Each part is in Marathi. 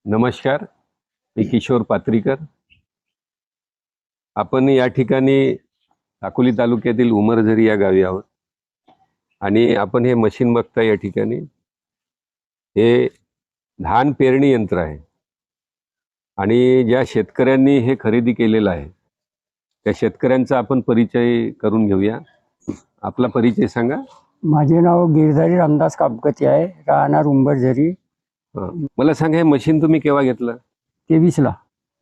नमस्कार. मी किशोर पात्रीकर. आपण या ठिकाणी अकोली तालुक्यातील उमरझरी या गावी आहोत आणि आपण हे मशीन बघता या ठिकाणी. हे धान पेरणी यंत्र आहे आणि ज्या शेतकऱ्यांनी हे खरेदी केलेलं आहे त्या शेतकऱ्यांचा आपण परिचय करून घेऊया. आपला परिचय सांगा. माझे नाव गिरधारी रामदास कापगती आहे, राहणार उंबरझरी. मला सांगा, हे मशीन तुम्ही केव्हा घेतलं? 23ला.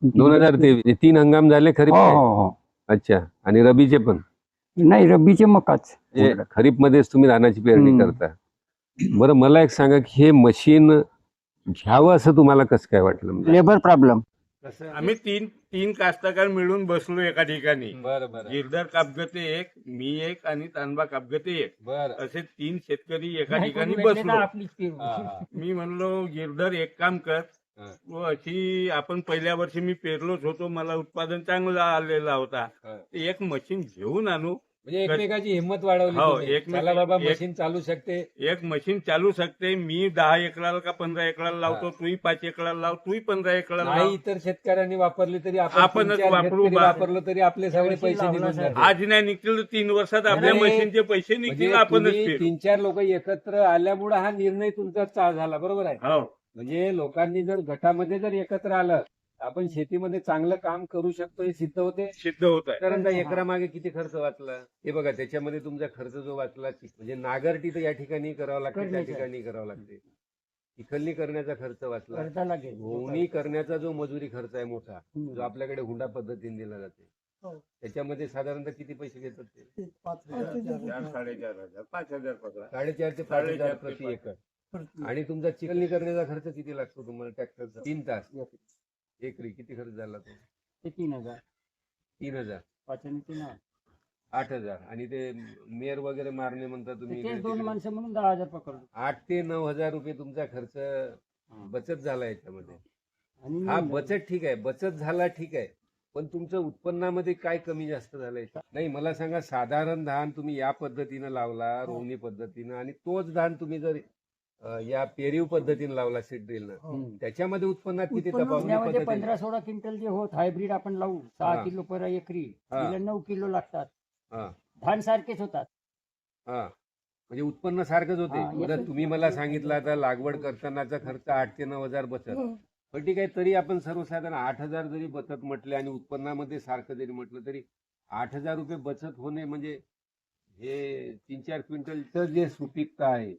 2023. 3 हंगाम झाले खरीप? हो हो हो. अच्छा. आणि रबीचे पण? नाही, रब्बीचे मकाच. खरीप मध्येच तुम्ही धानाची पेरणी करता. बरं, मला एक सांगा की हे मशीन घ्यावं असं तुम्हाला कसं काय वाटलं? म्हणजे लेबर प्रॉब्लेम. आम्ही तीन कास्तकार मिळून बसलो एका ठिकाणी. बरं. गिरधर कापगते एक, मी एक आणि तानबा कापगते एक, बरं. असे 3 शेतकरी एका ठिकाणी बसलो. मी म्हणलो, गिरधर एक काम कर, व अशी आपण पहिल्या वर्षी मी पेरलोच होतो, मला उत्पादन चांगलं आलेला होता, एक मशीन घेऊन आणू. म्हणजे एकमेकाची हिंमत वाढवली. हो, तुम्ही. चला बाबा, मशीन चालू शकते. एक मशीन चालू शकते. मी 10 एकराला का 15 एकराला लावतो, तूही 5 एकराला लाव, तूही 15 एकराला लाव. नाही, इतर शेतकऱ्यांनी वापरली तरी आपणच वापरू. वापरलं तरी आपले सगळे पैसे निघून जातात. आज नाही निघतील तर 3 वर्षात आपल्या मशीनचे पैसे निघतील. आपणच 3-4 लोक एकत्र आल्यामुळे हा निर्णय तुमचा झाला. बरोबर आहे. हो. म्हणजे लोकांनी जर गटामध्ये जर एकत्र आलं, आपण शेतीमध्ये चांगलं काम करू शकतो हे सिद्ध होत आहे. शेतकऱ्यांचा एकरामागे किती खर्च वाचला हे बघा. त्याच्यामध्ये तुमचा खर्च जो वाचला, म्हणजे नागरटी तर या ठिकाणी करावं लागते, त्या ठिकाणी करावं लागते. चिखलनी करण्याचा खर्च वाचला. घोवणी करण्याचा जो मजुरी खर्च आहे मोठा, जो आपल्याकडे हुंडा पद्धतीने दिला जाते, त्याच्यामध्ये साधारणतः किती पैसे घेतात ते? 4,500 5,000 पकडा. 4,500 ते 5,000 प्रति एकर. आणि तुमचा चिखलनी करण्याचा खर्च किती लागतो तुम्हाला ट्रॅक्टरचा? 3 तास एकरी किती खर्च झाला तो? 3,000. 3,000. 8,000. आणि ते मेर वगैरे मारणे म्हणता तुम्ही, 2 माणसं म्हणून 10,000 पकडलो. 8 ते 9,000 रुपये तुमचा खर्च बचत झाला याच्यामध्ये. हा, बचत ठीक आहे, बचत झाला ठीक आहे, पण तुमचं उत्पन्नामध्ये काय कमी जास्त झालंय? नाही, मला सांगा, साधारण धान तुम्ही या पद्धतीनं लावला, रोवणी पद्धतीनं, आणि तोच धान तुम्ही जर या पेरीव पद्धतीने लावला सीड ड्रिलनं, त्याच्यामध्ये उत्पन्नात किती तफावत? 15-16 क्विंटल जे होत हायब्रिड आपण लावू 6 किलो पर एकरी, तिला 9 किलो लागतात. धान सारखेच होतात. म्हणजे उत्पन्न सारखंच होते. बरं, तुम्ही मला सांगितलं आता लागवड करतानाचा खर्च 8 ते 9,000 बचत. पण ठीक आहे, तरी आपण सर्वसाधारण 8,000 जरी बचत म्हटले आणि उत्पन्नामध्ये सारखं जरी म्हटलं तरी 8,000 रुपये बचत होणे म्हणजे हे 3-4 क्विंटलचं जे सुपीकता आहे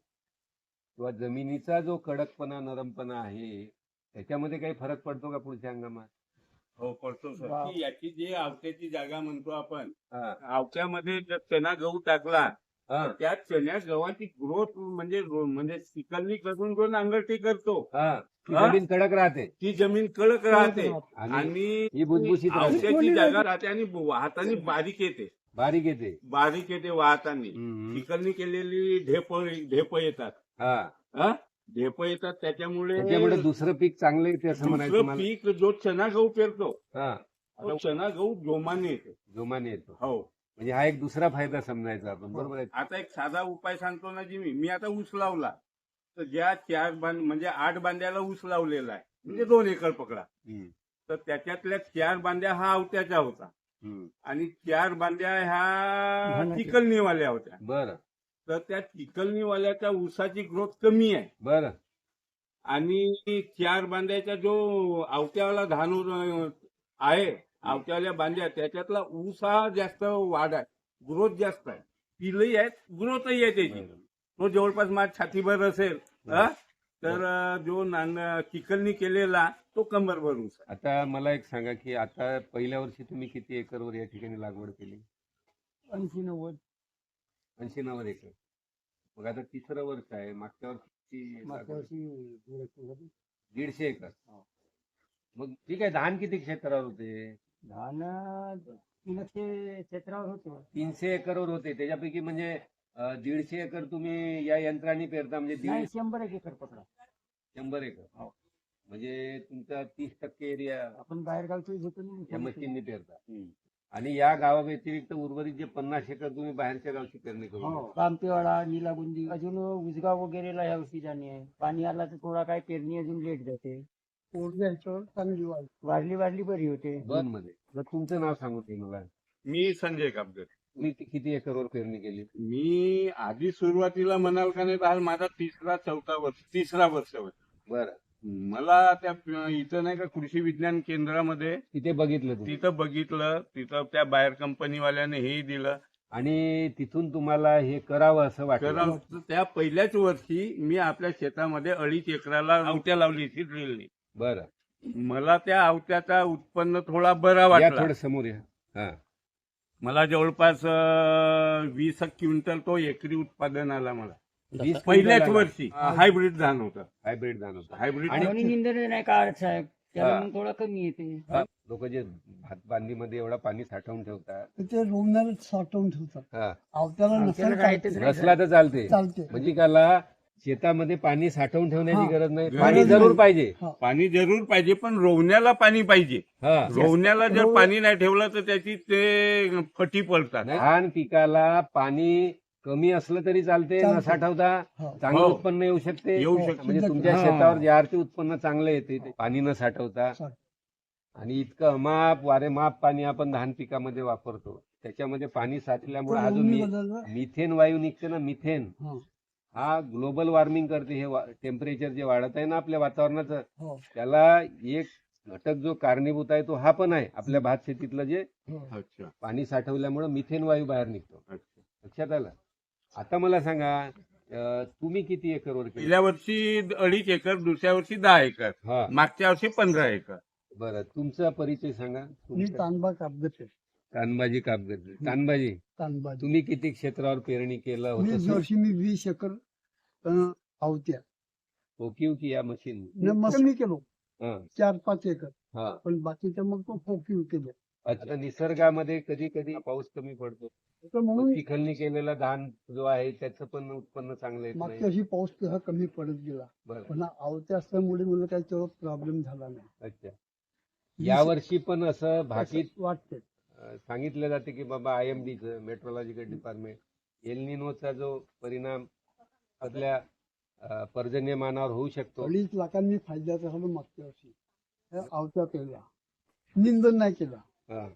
किंवा जमिनीचा जो कडकपणा, नरमपणा आहे, त्याच्यामध्ये काही फरक पडतो का पुढच्या हंगामात? हो, पडतो सर. याची जी आवट्याची जागा म्हणतो आपण, आवट्यामध्ये जर चणा गहू टाकला, त्या चण्या गव्हाची ग्रोथ म्हणजे चिखलनी करून जो नांगरटी करतो, जमीन कडक राहते, ती जमीन कडक राहते आणि ही भुसभुशीत आवट्याची जागा राहते आणि वाहतानी बारीक येते वाहतानी. चिखलनी केलेली ढेप येतात. ढेप येतात, त्याच्यामुळे दुसरं पीक चांगलं येते असं म्हणायचं. पीक जो चणा गहू पेरतो, तो चणा गहू जोमाने येतो. हो, म्हणजे हा एक दुसरा फायदा समजायचा आपण. बरोबर आहे. आता एक साधा उपाय सांगतो ना जी, मी आता ऊस लावला तर ज्या 8 बांड्याला ऊस लावलेला आहे, म्हणजे 2 एकर पकडा, तर त्याच्यातल्या 4 बांड्या हा आवट्याच्या होता आणि 4 बांड्या ह्या चिखलनीवाल्या होत्या. बरं. तर त्या चिखलनीवाल्याच्या ऊसाची ग्रोथ कमी आहे. बरं. आणि 4 बांड्याचा जो आवट्यावाला धान आहे, आवट्यावाल्या बांध्या, त्याच्यातला ऊस हा जास्त वाढ आहे, ग्रोथ जास्त आहे, पिलही आहेत, ग्रोथही आहे त्याची. तो जवळपास माझ्या छातीभर असेल, तर जो चिखलनी केलेला तो कंबरभर ऊस आहे. आता मला एक सांगा की आता पहिल्या वर्षी तुम्ही किती एकरवर या ठिकाणी लागवड केली? 80-90 एकर. मग आता 3रं वर्ष आहे. मागच्या वर्षी 150 एकर. मग ठीक आहे, धान किती क्षेत्रावर होते? धान 300 क्षेत्रावर होते. 300 एकरवर होते. त्याच्यापैकी म्हणजे 150 एकर तुम्ही या यंत्राने पेरता, म्हणजे 100 एकर पकडा. 100 एकर. म्हणजे तुमचा 30% एरिया आपण बाहेर गावची घेतो या मशीनने पेरता. आणि या गावाव्यतिरिक्त उर्वरित जे 50 एकर तुम्ही बाहेरच्या गावची पेरणी करू? कामतेवाडा, निलागुंदी, अजून उसगाव वगैरेला या वर्षी जाणे आहे. पाणी आला तर थोडा काय पेरणी अजून लेट जाते. ह्याच्यावर चांगली वाढली बरी होते. बन मध्ये तर तुमचं नाव सांगू ते मला. मी संजय कापकर. तुम्ही किती एकरवर पेरणी केली? मी आधी सुरुवातीला म्हणाल का नाही तर माझा तिसरा वर्ष होता. बरं, मला त्या इथं नाही का कृषी विज्ञान केंद्रामध्ये तिथे बघितलं तुम्ही तिथं बघितलं, तिथं त्या बाहेर कंपनीवाल्याने हे दिलं. आणि तिथून तुम्हाला हे करावं असं वाटलं? तर त्या पहिल्याच वर्षी मी आपल्या शेतामध्ये 2.5 एकराला आवट्या लावली होती ड्रिलनी. बरं, मला त्या आवट्याचा उत्पन्न थोडा बरा या वाटला. थोडं समोर या. हा, मला जवळपास 20 क्विंटल तो एकरी उत्पादन आला मला 20 पहिल्याच क्विंटल वर्षी. हायब्रिड धान होतं. हायब्रिड धान होतं. हायब्रिड आणि कोणी निंदन नाही का साहेब, त्याला हा. मग थोडा कमी येते. लोक जे भात बांधणीमध्ये एवढा पाणी साठवून ठेवतात, ते रोवण्याला साठवून ठेवतात. हा, आवत्याला आवत्याला नसेल राहतेच नाही. नसला तर चालते. चालते. म्हणजे त्याला शेतामध्ये पाणी साठवून ठेवण्याची हा. गरज नाही, गरज पाणी जरूर नाही. पाहिजे. पाणी जरूर पाहिजे, पण रोवण्याला पाणी पाहिजे. हा, रोवण्याला जर पाणी नाही ठेवलं तर त्याची ते फटी पडतात. धान पिकाला पाणी कमी असलं तरी चालते, न चालते. साठवता हो. चांगलं हो. उत्पन्न येऊ शकते. येऊ हो. शकते. म्हणजे तुमच्या हा. शेतावर जे आरती उत्पन्न चांगलं येते ते पाणी न साठवता. चालते. आणि इतकं अमाप वारेमाप पाणी आपण धान पिकामध्ये वापरतो, त्याच्यामध्ये पाणी साठल्यामुळे हा जो रोवणी बदललं. मिथेन वायू निघते ना, मिथेन, हा. हा ग्लोबल वॉर्मिंग करते. हे टेम्परेचर जे वाढत आहे ना आपल्या वातावरणाचं, हो. त्याला एक घटक जो कारणीभूत आहे तो हा पण आहे. आपल्या भात शेतीतलं जे हो. अच्छा. पाणी साठवल्यामुळे मिथेन वायू बाहेर निघतो. अच्छा. लक्षात आलं? आता मला सांगा, तुम्ही किती एकरवर केली? पहिल्या वर्षी 2.5 एकर, दुसऱ्या वर्षी 10 एकर, हा, मागच्या वर्षी 15 एकर. बरं, तुमचा परिचय सांगा. मी तांबा कापगते. कानबाजी कापगत. कानबाजी, तांबाजी. तुम्ही किती क्षेत्रावर पेरणी केलं मी होतं? वर्षी 20 एकर आवत्या फोकीव की या मशीन? मग मी केलो हा, 4-5 एकर, हा. पण बाकीचं मग तो फोकी केलं. आता निसर्गामध्ये कधी कधी पाऊस कमी पडतो, तर म्हणून चिखलनी केलेला धान जो आहे त्याचं पण उत्पन्न चांगलं येत मागच्या नाही. वर्षी पाऊस तसा कमी पडत गेला, बरं, पण आवत्या असल्यामुळे मला काही तेवढा प्रॉब्लेम झाला नाही. अच्छा. यावर्षी पण असं भाकीत असं वाटते. सांगितलं जाते की बाबा IMDचं मेट्रोलॉजिकल डिपार्टमेंट एलनिनोचा जो परिणाम आपल्या पर्जन्यमानावर होऊ शकतो. 2.5 लाखांनी फायद्याचं झालं मागच्या वर्षी. हे आवत्या केला, निंदन नाही केला, हा,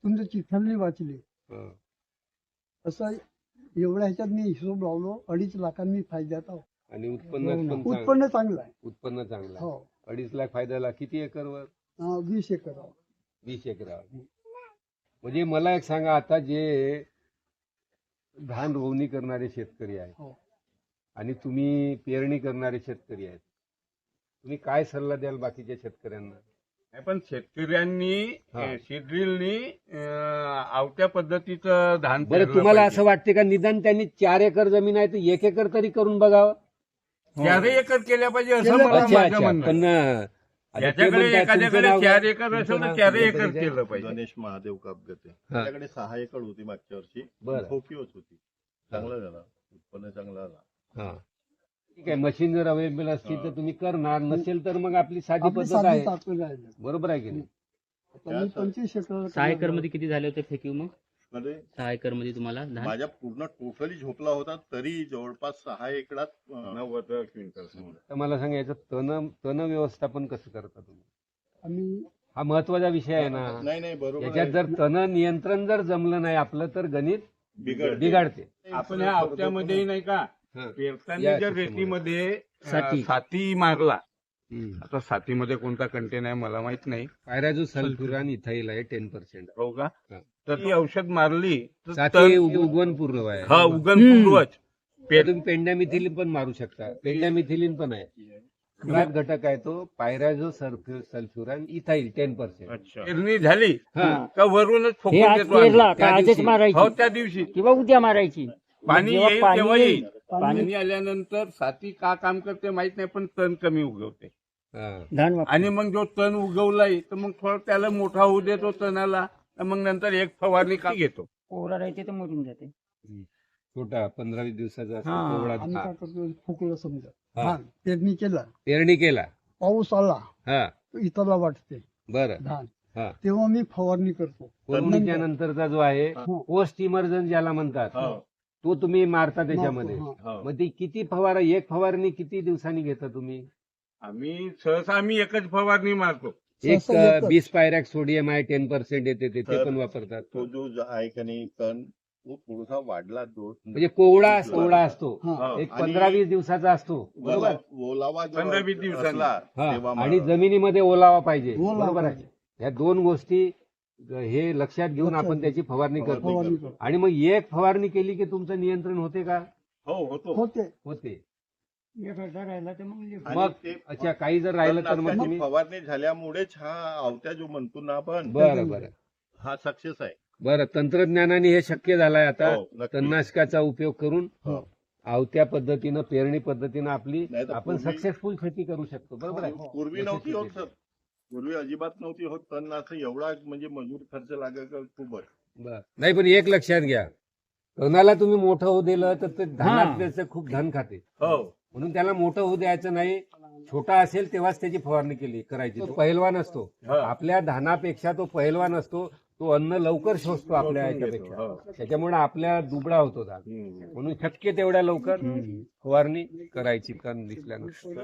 तुमचं चिठ्ठ्याने वाचली. हा. असं एवढ्या ह्याच्यात मी हिशोब लावलो, 2.5 लाखांनी फायद्यात आहोत. आणि उत्पन्नात पण चांगलं. उत्पन्न चांगलं आहे. उत्पन्न चांगलं आहे. हो. 2.5 लाख फायद्याला किती एकरवर? 20 एकर आहे. 20 एकरावर. म्हणजे मला एक सांगा, आता जे धान रोवणी करणारे शेतकरी आहेत हो. आणि तुम्ही पेरणी करणारे शेतकरी आहेत, तुम्ही काय सल्ला द्याल बाकीच्या शेतकऱ्यांना? नाही, पण शेतकऱ्यांनी हा. शेड्रिलनी आवट्या पद्धतीचं धान बरं, पेरलं तुम्हाला पाहिजे. असं वाटते का निदान त्यांनी 4 एकर जमीन आहे तर 1 एकर तरी करून बघावं? 4 एकर केल्या पाहिजे असं केलं मला पाहिजे. अच्छा, माझं अच्छा. म्हणणं आहे. पण आता ते याच्याकडे म्हणतात, एखाद्याकडे तुमचं नाव 4 काय? एकर असेल तुमचं तर नाव 4 तुमचं एकर परिचय? केलं पाहिजे. गणेश महादेव कापगते. हा. त्याच्याकडे 6 एकर होती मागच्या वर्षी. बरं. फोकीवच होती. चांगलं झालं, उत्पन्न चांगलं आलं. हा, ठीक आहे. मशीन जर अवेलेबल असती तर तुम्ही करणार, नसेल तर मग आपली साधी आपली पद्धत साधी आहे. ताकद आहे. बरोबर आहे की नाही? आता मी 25 एकर 6 एकर मध्ये किती झाले होते फेकीव मग? मध्ये 6 एकर मध्ये तुम्हाला धान? माझ्या पूर्ण टोटली झोपला होता तरी जवळपास 6 एकरात 90 क्विंटल. तर मला सांगा, याचं तण व्यवस्थापन कसं करता तुम्ही? आम्ही हा महत्वाचा विषय आहे ना. नाही बरोबर याच्यात आहे. जर तण नियंत्रण जर जमलं नाही आपलं तर गणित बिघडते. बिघडते. आपण ह्या आवट्यामध्ये नाही का हा. पेरताना या जर शेतीमध्ये. रेतीमध्ये साती. साती मारला, हम्म. आता सातीमध्ये कोणता कंटेन आहे मला माहित नाही, पायराजो सल्फ्युरान इथाईल आहे 10%. हो का? हा. तर ती औषध मारली तर साथी तण- उगवण पूर्ण आहे. हा उगन पूर्वच तुम्ही पेंड्यामिथिलीन पण मारू शकता. पेंड्यामिथिलीन पण आहे. खराब घटक आहे तो पायराजो सल्फ्युरान इथाईल 10%. अच्छा. पेरणी झाली हा. का वरूनच हे फोकून आज देतो आम्ही. पेरला त्या का आजच दिवशी. हो मारायची त्या दिवशी किंवा उद्या मारायची. पाणी जेव्हा येईल पाणी तेव्हा येईल. पाणी पाणी आल्यानंतर साथी का काम करते माहित नाही, पण तण कमी उगवते. हा. धान वाप- आणि मग जो तण उगवलाय तर मग थोडं त्याला मोठा होऊ देतो तणाला, तर मग नंतर एक फवारणी का घेतो. कोरा राहते तर मरून जाते. छोटा 15-20 दिवसाचा असतो, हा. कोवळा आम्ही हा. काय करतो, फुकलं समजा हा. धान पेरणी केला, पेरणी केला. पाऊस आला हा, तर इतरला वाटते बरं. धान, हा. तेव्हा मी फवारणी करतो. पेरणीच्या नंतरचा जो आहे हो. पोस्ट इमर्जन्स ज्याला म्हणतात, हो. तो तुम्ही मारता त्याच्यामध्ये. हा. मग ती किती फवारा, एक फवारणी किती दिवसांनी घेता तुम्ही? आम्ही सहसा एकच फवारणी मारतो. एक सहसा एकच. 20 पायरॅक सोडियम आहे 10% येते ते तर पण वापरतात. तो जो आहे का नाही तण तो थोडासा वाढला डोस म्हणजे कोवळा असतो, हा. एक आणि 15-20 दिवसाचा असतो, बरोबर. ओलावा जो 15-20 दिवसांनी. असला हा, तेव्हा आणि मारा. जमिनीमध्ये ओलावा पाहिजे, ओलावा बरोबर आहे. पाहिजे. ह्या दोन गोष्टी हे लक्षात घेऊन लक्षात आपण त्याची फवारणी फवारणी करतो. फवारणी करतो. आणि मग एक फवारणी केली की तुमचं नियंत्रण होते का? हो होतो होते. होते. एक अर्धा राहिला तर मग लिफ्ट. आणि मग ते अच्छा, काही जर राहिलं तर मग तणनाशकाची तुम्ही फवारणी झाल्यामुळेच हा आवत्या जो म्हणतो ना आपण बरं हा सक्सेस आहे. बरं, तंत्रज्ञानाने हे शक्य झालंय आता. हो, नक्की. तणनाशकाचा उपयोग करून हो. आवत्या पद्धतीनं, पेरणी पद्धतीनं आपली नाहीतर आपण पूर्वी- सक्सेसफुल शेती करू शकतो, बरोबर आहे. पूर्वी नव्हती होत यशस्वी सर. पूर्वी अजिबात नव्हती होत तणनाशक एवढा म्हणजे मजूर खर्च लागायचा खूपच. बरं. नाही, पण एक लक्षात घ्या, तणाला तुम्ही मोठं होऊ दिलं तर ते धानात त्याचं खूप धन खाते, हो म्हणून त्याला मोठं होऊ द्यायचं नाही. छोटा असेल तेव्हाच त्याची फवारणी करायची. तो पहिलवान असतो, हा. आपल्या धानापेक्षा तो पहिलवान असतो. तो अन्न लवकर शोषतो आपल्या शोषून घेतो, याच्यापेक्षा, हो. त्याच्यामुळे आपल्या दुबळा होतो धान. हम्म. म्हणून शक्य तेवढ्या लवकर फवारणी करायची तण दिसल्यानंतर.